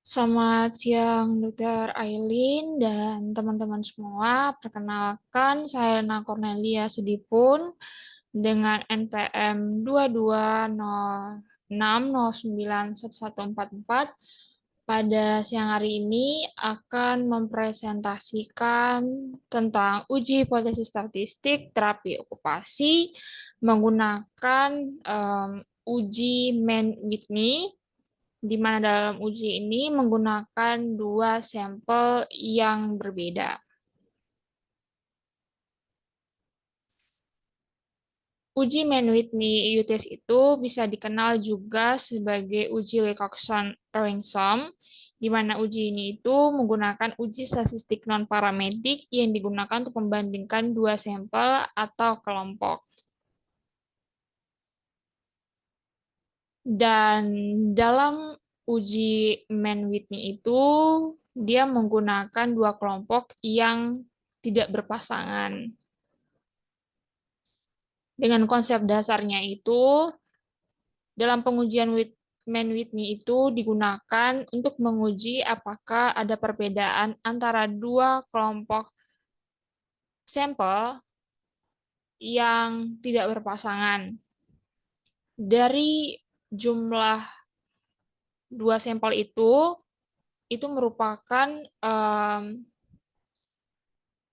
Selamat siang, Dr. Aileen dan teman-teman semua. Perkenalkan, saya Lena Cornelia Sedipun dengan NPM 2206091144. Pada siang hari ini akan mempresentasikan tentang uji hipotesis statistik terapi okupasi menggunakan uji Mann-Whitney, di mana dalam uji ini menggunakan dua sampel yang berbeda. Uji Mann-Whitney-UTS itu bisa dikenal juga sebagai uji Wilcoxon-Ransom, di mana uji ini itu menggunakan uji statistik non-parametrik yang digunakan untuk membandingkan dua sampel atau kelompok. Dan dalam uji Mann-Whitney itu, dia menggunakan dua kelompok yang tidak berpasangan. Dengan konsep dasarnya itu, dalam pengujian Mann-Whitney itu digunakan untuk menguji apakah ada perbedaan antara dua kelompok sampel yang tidak berpasangan. Dari jumlah dua sampel itu merupakan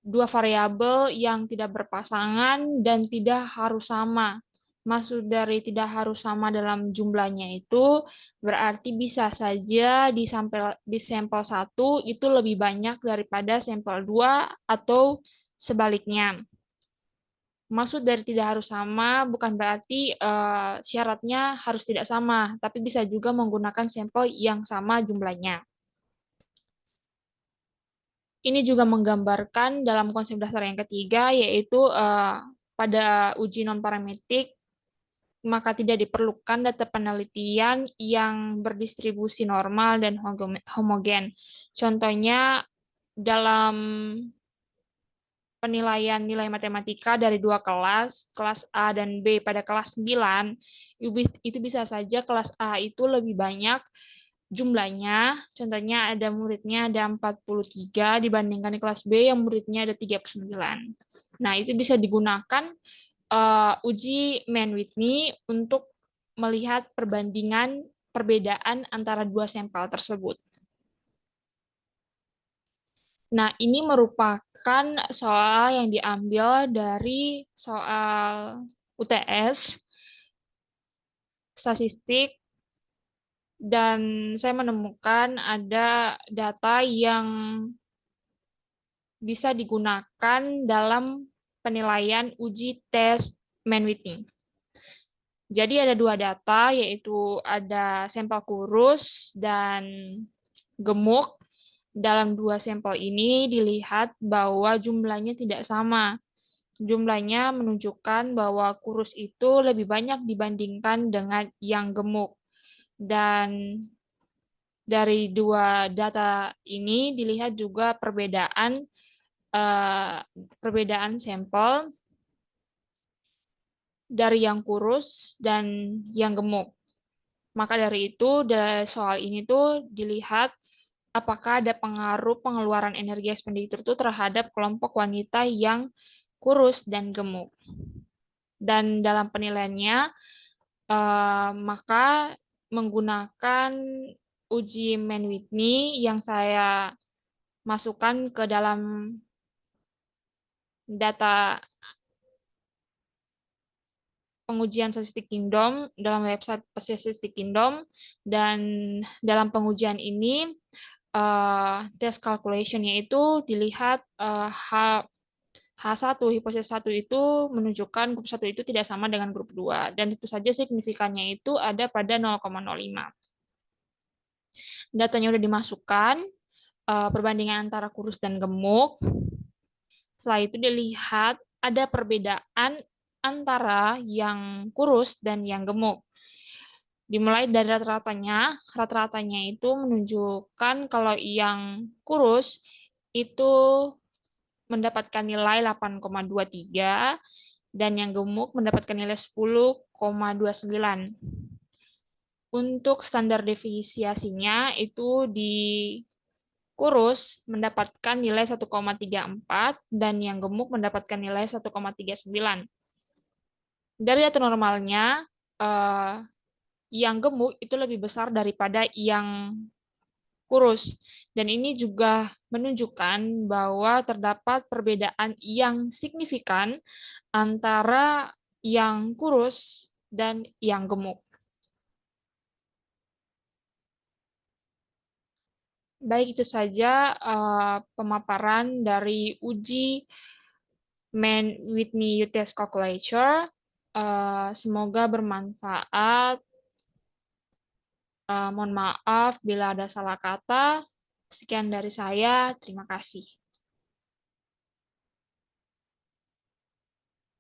dua variabel yang tidak berpasangan dan tidak harus sama. Maksud dari tidak harus sama dalam jumlahnya itu berarti bisa saja di sampel 1 itu lebih banyak daripada sampel 2 atau sebaliknya. Maksud dari tidak harus sama bukan berarti syaratnya harus tidak sama, tapi bisa juga menggunakan sampel yang sama jumlahnya. Ini juga menggambarkan dalam konsep dasar yang ketiga, yaitu pada uji non-parametrik, maka tidak diperlukan data penelitian yang berdistribusi normal dan homogen. Contohnya, dalam penilaian nilai matematika dari dua kelas, kelas A dan B pada kelas 9, itu bisa saja kelas A itu lebih banyak jumlahnya, contohnya ada muridnya ada 43 dibandingkan di kelas B yang muridnya ada 39. Nah, itu bisa digunakan uji Mann-Whitney untuk melihat perbedaan antara dua sampel tersebut. Nah, ini merupakan soal yang diambil dari soal UTS, statistik, dan saya menemukan ada data yang bisa digunakan dalam penilaian uji tes Mann-Whitney. Jadi ada dua data, yaitu ada sampel kurus dan gemuk. Dalam dua sampel ini dilihat bahwa jumlahnya tidak sama. Jumlahnya menunjukkan bahwa kurus itu lebih banyak dibandingkan dengan yang gemuk. Dan dari dua data ini dilihat juga perbedaan sampel dari yang kurus dan yang gemuk. Maka dari itu, dari soal ini tuh dilihat apakah ada pengaruh pengeluaran energi ekspenditur itu terhadap kelompok wanita yang kurus dan gemuk. Dan dalam penilaiannya, maka menggunakan uji Mann-Whitney yang saya masukkan ke dalam data pengujian statistik Kingdom dalam website statistik Kingdom, dan dalam pengujian ini test calculation-nya itu dilihat H1, hipotesis 1 itu menunjukkan grup 1 itu tidak sama dengan grup 2, dan tentu saja signifikannya itu ada pada 0,05. Datanya sudah dimasukkan, perbandingan antara kurus dan gemuk. Setelah itu dilihat ada perbedaan antara yang kurus dan yang gemuk. Dimulai dari rata-ratanya itu menunjukkan kalau yang kurus itu mendapatkan nilai 8,23 dan yang gemuk mendapatkan nilai 10,29. Untuk standar deviasiasinya itu di kurus mendapatkan nilai 1,34 dan yang gemuk mendapatkan nilai 1,39. Dari data normalnya, eh, yang gemuk itu lebih besar daripada yang kurus. Dan ini juga menunjukkan bahwa terdapat perbedaan yang signifikan antara yang kurus dan yang gemuk. Baik, itu saja pemaparan dari uji Mann-Whitney U-Test Calculator. Semoga bermanfaat. Mohon maaf bila ada salah kata. Sekian dari saya. Terima kasih.